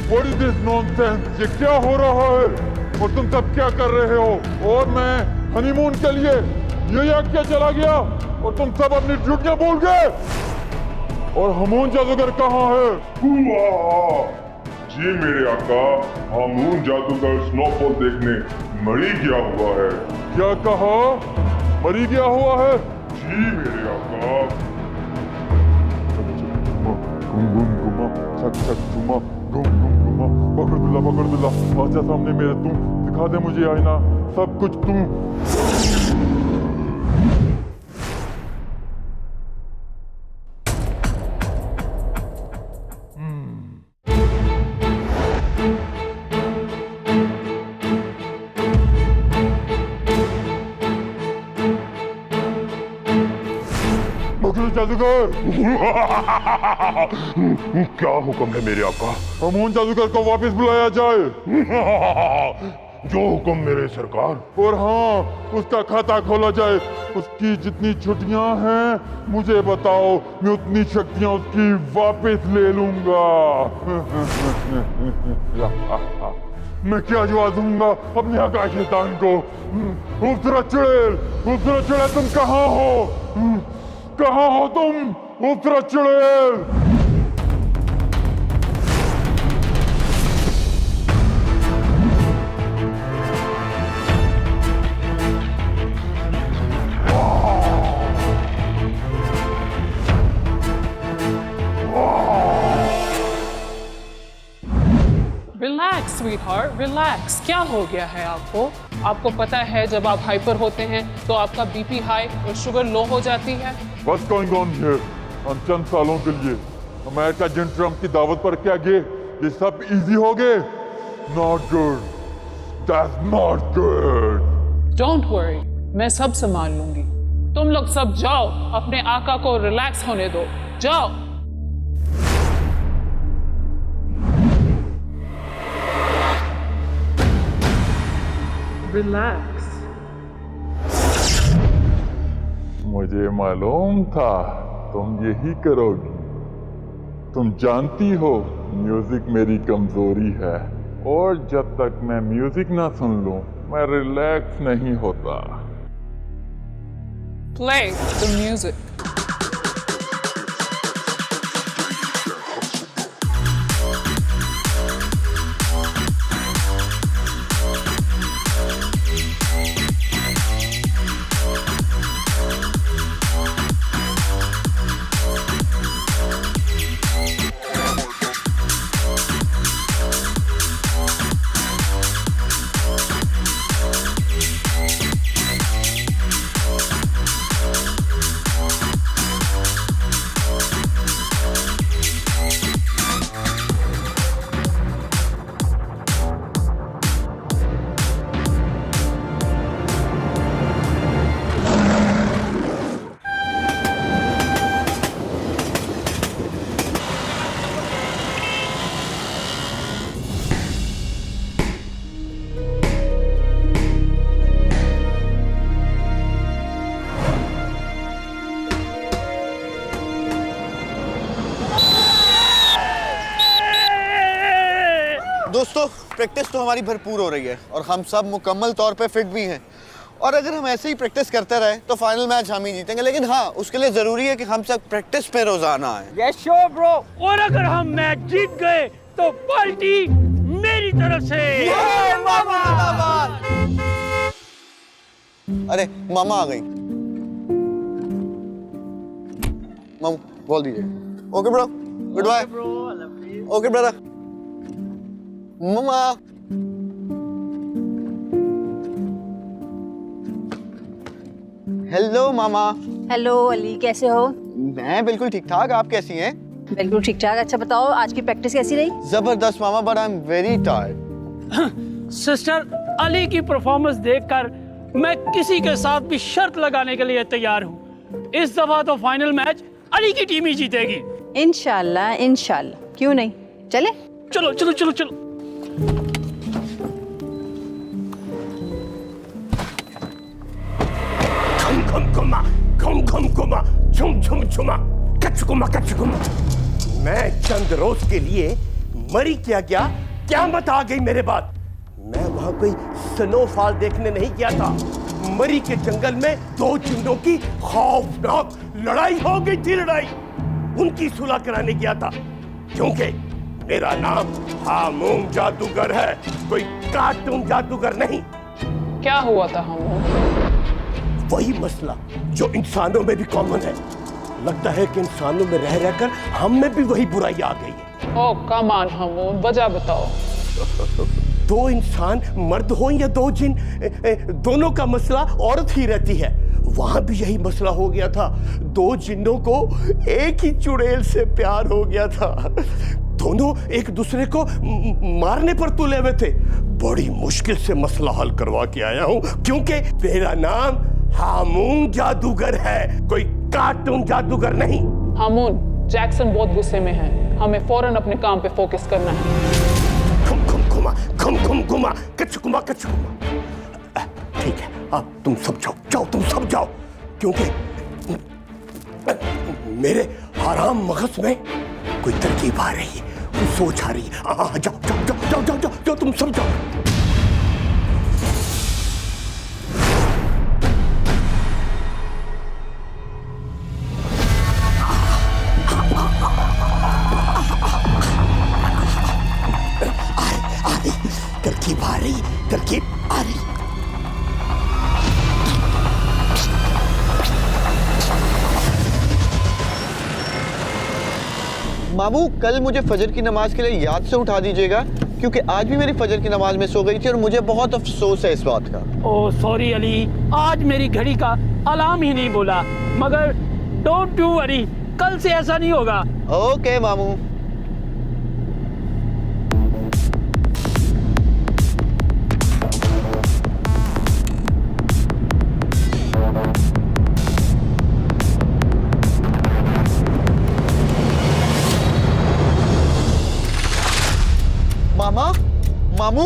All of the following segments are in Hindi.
What is this nonsense? ये क्या हो रहा है? और तुम सब क्या कर रहे हो? और मैं हनीमून के लिए ये याद क्या चला गया? और तुम सब अपनी ड्यूटियां भूल गए? और हमून जादूगर कहाँ है? जी मेरे आका, हमून जादूगर स्नोफॉल देखने मरी गया हुआ है। क्या कहा? मरी गया हुआ है? जी मेरे आका। घुम घुम घुमा, छक छक घुमा, घुम घुम घुमा, पकड़ बिल्ला, पकड़ बिल्ला, आजा सामने मेरे तू, दिखा दे मुझे आईना, सब कुछ तू। जादूगर क्या हुक्म है मेरे आका? हमून जादूगर को वापस बुलाया जाए। जो हुक्म मेरे सरकार। और हाँ, उसका खाता खोला जाए। उसकी जितनी छुट्टियां हैं मुझे बताओ, मैं उतनी शक्तियां उसकी वापस ले लूंगा। मैं क्या जवाब दूंगा अपने आका शैतान को? खूबसूरत चुड़ैल, तुम कहाँ हो? कहाँ हो तुम, खूबसूरत चुड़ैल? Relax sweetheart, relax. क्या हो गया है आपको? आपको पता है जब आप हाइपर होते हैं तो आपका बीपी हाई और शुगर लो हो जाती है। What's going on here? हम चंद सालों के लिए अमेरिका जिन ट्रम्प की दावत पर क्या गए, ये सब इजी हो गए? Not good. That's not good. Don't worry, मैं सब संभाल लूंगी। तुम लोग सब जाओ, अपने आका को रिलैक्स होने दो। जाओ। रिलैक्स। मुझे मालूम था तुम यही करोगी। तुम जानती हो म्यूजिक मेरी कमजोरी है, और जब तक मैं म्यूजिक ना सुन लूं मैं रिलैक्स नहीं होता। Play the music. दोस्तों, प्रैक्टिस तो हमारी भरपूर हो रही है और हम सब मुकम्मल तौर पे फिट भी हैं, और अगर हम ऐसे ही प्रैक्टिस करते रहे तो फाइनल मैच हम ही जीतेंगे। लेकिन हाँ, उसके लिए जरूरी है कि हम सब प्रैक्टिस पे रोजाना आए। Yes sure bro. और अगर हम मैच जीत गए तो पार्टी मेरी तरफ से। मामा! अरे मामा आ गई। मामा बोल दीजिए। Okay bro, good bye. Okay brother. मामा हेलो मामा। हेलो अली, कैसे हो? मैं बिल्कुल ठीक ठाक, आप कैसी हैं? बिल्कुल ठीक ठाक। अच्छा बताओ, आज की प्रैक्टिस कैसी रही? जबरदस्त मामा, but I am very tired. Sister Ali की परफॉर्मेंस देखकर मैं किसी के साथ भी शर्त लगाने के लिए तैयार हूँ। इस दफा तो फाइनल मैच अली की टीम ही जीतेगी। इंशाल्लाह इंशाल्लाह, क्यों नहीं, चले। चलो चलो चलो चलो। मैं चंद रोज के लिए मरी क्या गया, क्या मत आ गई मेरे बाद। मैं वहां कोई स्नोफॉल देखने नहीं गया था। मरी के जंगल में दो जिंदों की खौफनाक लड़ाई हो गई थी। लड़ाई उनकी सुलह कराने गया था, क्योंकि मेरा नाम हामून जादूगर है, कोई कार्टून जादूगर नहीं। क्या हुआ था हामून? वही मसला जो इंसानों में भी कॉमन है। लगता है कि इंसानों में रह रहकर हम में भी वही बुराई आ गई है। ओह कम ऑन हामून, वजह बताओ। दो इंसान मर्द हो या दो जिन, दोनों का मसला औरत ही रहती है। वहां भी यही मसला हो गया था। दो जिन्नों को एक ही चुड़ैल से प्यार हो गया था। दोनों एक दूसरे को मारने पर तुले हुए थे। बड़ी मुश्किल से मसला हल करवा के आया हूं, क्योंकि मेरा नाम हामून जादूगर है, कोई कार्टून जादूगर नहीं। हामून, जैक्सन बहुत गुस्से में है, हमें फौरन अपने काम पे फोकस करना है। घुमा कच घुमा। ठीक है, अब तुम सब जाओ, तुम सब जाओ, क्योंकि मेरे हराम मगज में कोई तरकीब आ रही है, कोई सोच आ रही है। जाओ, तुम सब जाओ। तरकीब आ रही। मामू, कल मुझे फजर की नमाज के लिए याद से उठा दीजिएगा, क्योंकि आज भी मेरी फजर की नमाज में सो गई थी और मुझे बहुत अफसोस है इस बात का। ओह सॉरी अली, आज मेरी घड़ी का अलार्म ही नहीं बोला, मगर डोंट डू वरी, कल से ऐसा नहीं होगा। ओके मामू। मामू,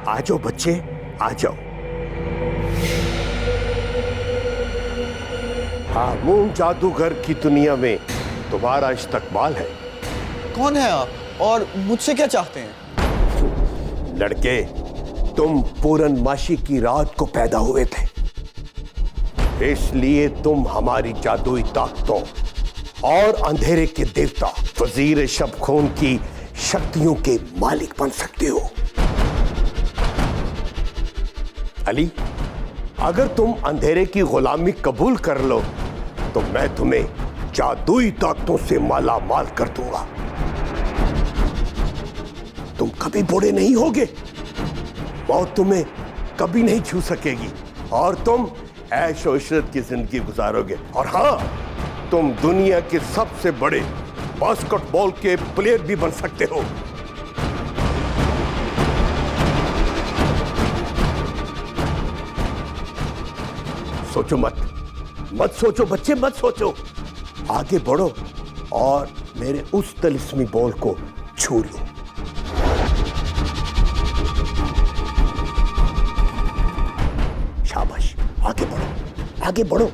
आ जाओ बच्चे, आ जाओ। हामून जादूगर की दुनिया में तुम्हारा इस्तकबाल है। कौन है आप और मुझसे क्या चाहते हैं? लड़के, तुम पूरनमाशी की रात को पैदा हुए थे, इसलिए तुम हमारी जादुई ताकतों और अंधेरे के देवता वजीर शब खून की शक्तियों के मालिक बन सकते हो। अली, अगर तुम अंधेरे की गुलामी कबूल कर लो तो मैं तुम्हें जादुई ताकतों से माला माल कर दूंगा। तुम कभी बूढ़े नहीं होगे, मौत तुम्हें कभी नहीं छू सकेगी और तुम ऐश और इशरत की जिंदगी गुजारोगे। और हाँ, तुम दुनिया के सबसे बड़े बास्केटबॉल के प्लेयर भी बन सकते हो। सोचो मत सोचो बच्चे, मत सोचो, आगे बढ़ो और मेरे उस तिलिस्मी बॉल को छू लो। शाबाश, आगे बढ़ो।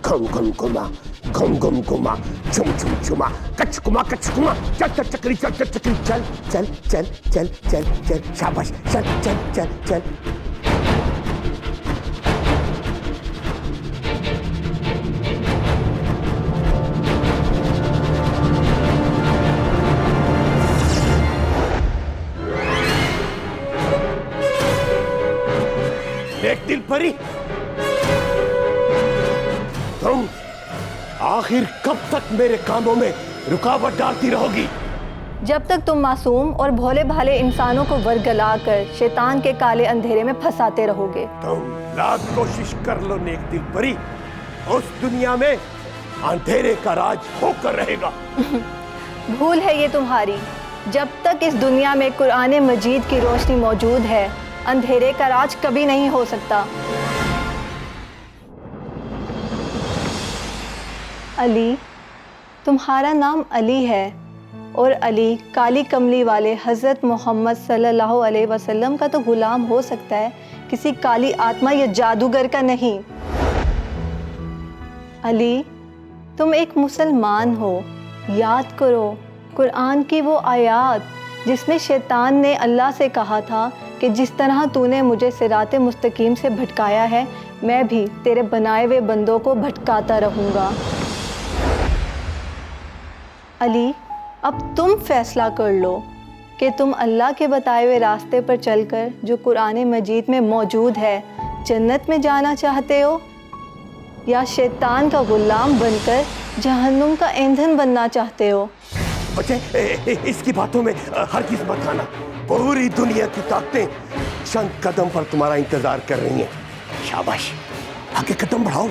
घम घम घुमा, घम घम घुमा, झुम झुम झुमा, कच कुमा, चल चल चक्री, चल चल चक्री, चल चल चल चल चल चल, शाबाश, चल चल चल चल। देख दिल परी, तुम आखिर कब तक मेरे कामों में रुकावट डालती रहोगी? जब तक तुम मासूम और भोले भाले इंसानों को वरगलाकर शैतान के काले अंधेरे में फंसाते रहोगे। तुम लाख कोशिश कर लो नेक दिल परी, उस दुनिया में अंधेरे का राज होकर रहेगा। भूल है ये तुम्हारी। जब तक इस दुनिया में कुरान मजीद की रोशनी मौजूद है, अंधेरे का राज कभी नहीं हो सकता। अली, तुम्हारा नाम अली है और अली काली कमली वाले हज़रत मोहम्मद सल्लल्लाहु अलैहि वसल्लम का तो गुलाम हो सकता है, किसी काली आत्मा या जादूगर का नहीं। अली, तुम एक मुसलमान हो। याद करो कुरान की वो आयत जिसमें शैतान ने अल्लाह से कहा था कि जिस तरह तूने मुझे सिराते मुस्तकीम से भटकाया है, मैं भी तेरे बनाए हुए बंदों को भटकाता रहूँगा। अली, अब तुम फैसला कर लो कि तुम अल्लाह के बताए हुए रास्ते पर चलकर जो कुरान मजीद में मौजूद है, जन्नत में जाना चाहते हो या शैतान का गुलाम बनकर जहन्नुम का ईंधन बनना चाहते हो। बच्चे, इसकी बातों में हरगिज़ मत आना। पूरी दुनिया की ताकतें चंद कदम पर तुम्हारा इंतजार कर रही हैं। शाबाश, आगे कदम बढ़ाओ,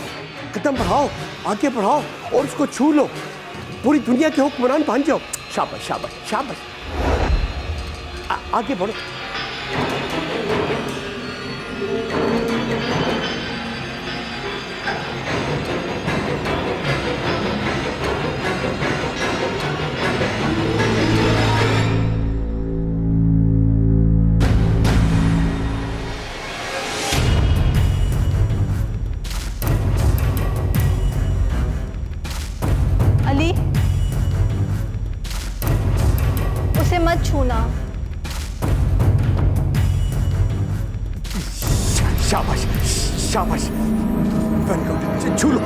आगे बढ़ाओ और उसको छू लो। पूरी दुनिया के हुक्मरान बन जाओ। शाबाश शाबाश शाबाश, आगे बढ़ो। अली, उसे मत छूना। शाबाश शाबाश, वेरी गुड, छू लो।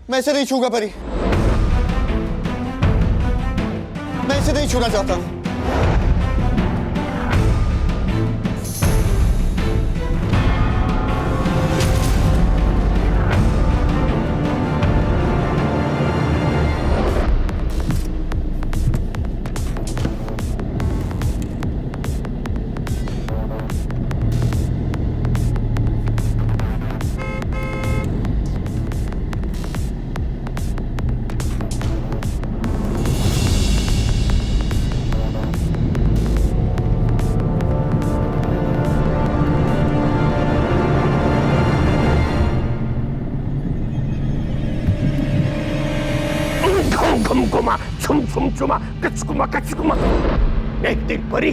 मैं इसे नहीं छूंगा परी, मैं इसे नहीं छूना चाहता। छुम छुमा कचकुमा कचकुमा। एक दिन परी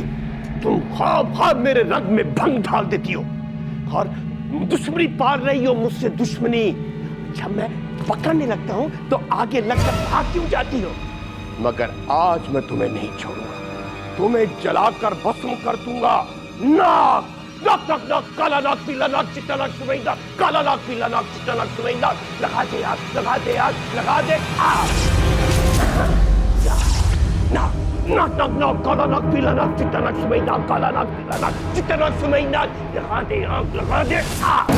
तुम ख्वाब मेरे रंग में भंग डाल देती हो और दुश्मनी पाल रही हो मुझसे दुश्मनी। जब मैं पकड़ने लगता हूं तो आगे लगकर भाग क्यों जाती हो? मगर आज मैं तुम्हें नहीं छोड़ूंगा, तुम्हें जलाकर भस्म कर दूंगा। नाक नाक नाक नाक, काला नाक पीला नाक चिट्टा नाक सुरमई नाक, काला नाक पीला नाक चिट्टा नाक सुरमई नाक। लगा दे आग, लगा दे आग, लगा दे आग। नाक नाक नाक नाक, काला नाक पीला नाक चिट्टा नाक सुरमई नाक, काला नाक पीला नाक चिट्टा नाक सुरमई नाक। लगा दे आग, लगा दे आग।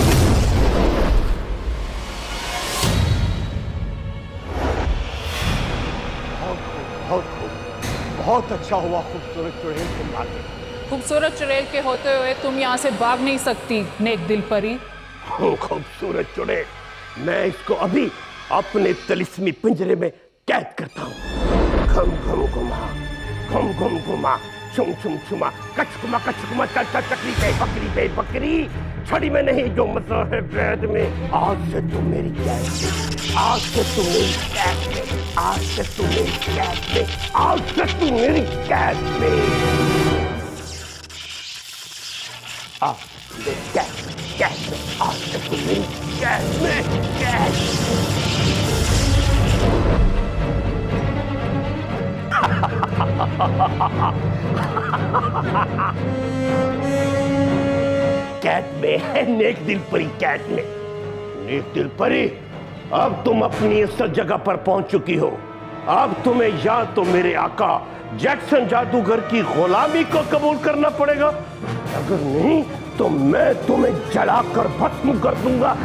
बहुत अच्छा हुआ खूबसूरत चुड़ैल तुम आ गए। खूबसूरत चुड़ैल के होते हुए तुम यहाँ से भाग नहीं सकती नेक दिल परी। खूबसूरत चुड़ैल, मैं इसको अभी अपने तिलिस्मी पिंजरे में कैद करता हूँ। घम घम घुमा, घम घम घुमा, छुम छुम छुमा, कचकुमा कचकुमा, चकरी पे बकरी। छड़ी में नहीं जो मजा है बैद में। आज से तुम मेरी कैद में, आज से तुम मेरी कैद में, आज से तुम मेरी कैद में, आज से तुम मेरी कैद में। आज मेरी कैद में, आज से तुम मेरी कैद में, कैद। कैद में है नेक दिल परी, कैद में। नेक दिल परी, अब तुम अपनी इस जगह पर पहुंच चुकी हो। अब तुम्हें या तो मेरे आका जैक्सन जादूगर की गुलामी को कबूल करना पड़ेगा, अगर नहीं तो मैं तुम्हें जलाकर भस्म कर दूंगा।